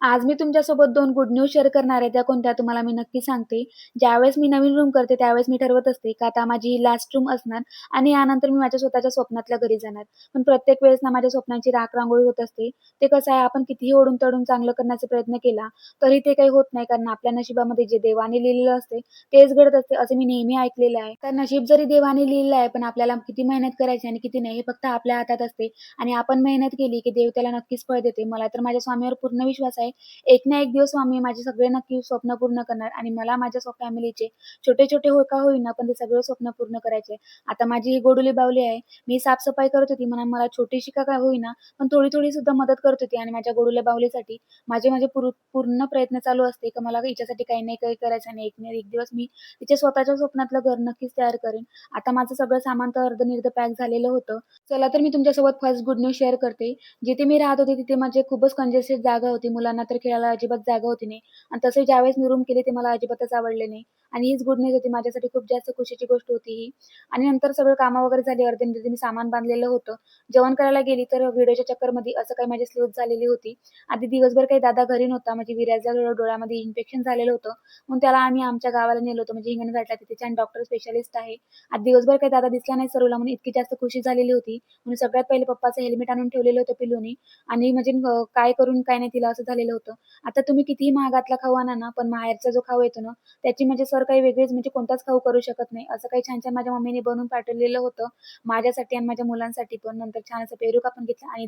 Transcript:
आज मी तुमच्यासोबत 2 good news share करणार आहे. त्या कोणत्या तुम्हाला मी नक्की सांगते. ज्यावेळेस मी नवीन रूम करते, त्यावेळेस मी ठरवत असते का आता माझी ही लास्ट रूम असणार आणि यानंतर मी माझ्या स्वतःच्या स्वप्नातल्या घरी जाणार. पण प्रत्येक वेळेस ना माझ्या स्वप्नांची राख-रांगोळी होत असते. ते कसं आहे, आपण कितीही ओढून-ताणून चांगलं करण्याचा प्रयत्न केला, तरी ते काही होत नाही. कारण आपल्या नशिबामध्ये जे देवाने लिहिलेलं असते, तेच घडत असते, असं मी नेहमी ऐकलेलं आहे. तर नशीब जरी देवाने लिहिलं आहे, पण आपल्याला किती मेहनत करायची आणि किती नाही, हे फक्त आपल्या हातात असते. आणि आपण मेहनत केली, की देव त्याला नक्कीच फळ देते. मला तर माझ्या स्वामीवर पूर्ण विश्वास आहे. एक ना एक दिवस स्वामी माझे सगळे नक्की स्वप्न पूर्ण करणार आणि मला माझ्या फॅमिलीचे छोटे-छोटे हो का होईना, पण ते सगळे स्वप्न पूर्ण करायचे. आता माझी ही गोडुली बाहुली आहे. मी साफ-सफाई करत होती म्हणून मला छोटीशी का काय होईना, पण थोडी-थोडी सुद्धा मदत करत होती आणि माझ्या गोडुल्या बाहुलीसाठी माझे माझे पूर्ण प्रयत्न चालू असते, की मला हिच्यासाठी काही नाही काही करायचं आणि एक ना एक दिवस मी तिच्या स्वतःच्या स्वप्नातलं घर नक्कीच तयार करेन. आता माझं सगळं सामान तर अर्धनिर्ध पॅक झालेलं होतं. चला तर मी तुमच्यासोबत फर्स्ट गुड न्यूज शेअर करते. जिथे मी राहत होते तिथे म्हणजे खूपच कंजेस्टेड जागा होती. मुलांना तर खेळायला अजिबात जागा होती नाही आणि तसे ज्यावेळेस मी रूम केली ते मला अजिबातच आवडले नाही आणि हीच गुड न्यूज होती. माझ्यासाठी खूप जास्त खुशीची गोष्ट होती ही. आणि नंतर सगळं कामं वगैरे झाली. अर्धे-निर्धे मी सामान बांधलेलं होतं. जेवण करायला गेली तर व्हिडिओच्या चक्करमध्ये असं काही माझी स्लीप झालेली होती. आधी दिवसभर काही दादा घरी नव्हता. म्हणजे विराजला डोळ्यामध्ये इन्फेक्शन झालेलं होतं. मग त्याला आम्ही आमच्या गावाला नेलं होतं. म्हणजे हिंगणघाटला तिथे छान डॉक्टर स्पेशालिस्ट आहे. आज दिवसभर काही दादा दिसला नाही सरूला म्हणून इतकी जास्त खुशी झालेली होती. म्हणून सगळ्यात पहिले पप्पाचं हेल्मेट आणून ठेवलेलं होतं पिल्लूनी आणि म्हणजे काय करून काय नाही तिला असं झालेलं होतं. आता तुम्ही कितीही महागातला खाऊ आणा ना, पण माहेरचा जो खाऊ येतो ना, त्याची म्हणजे सर काही वेगळीच म्हणजे कोणताच खाऊ करू शकत नाही. असं काही छान-छान माझ्या मम्मीने बनवून पाठवलेलं होतं माझ्यासाठी आणि माझ्या मुलांसाठी पण. नंतर छान असं पेरू कापून घेतला आणि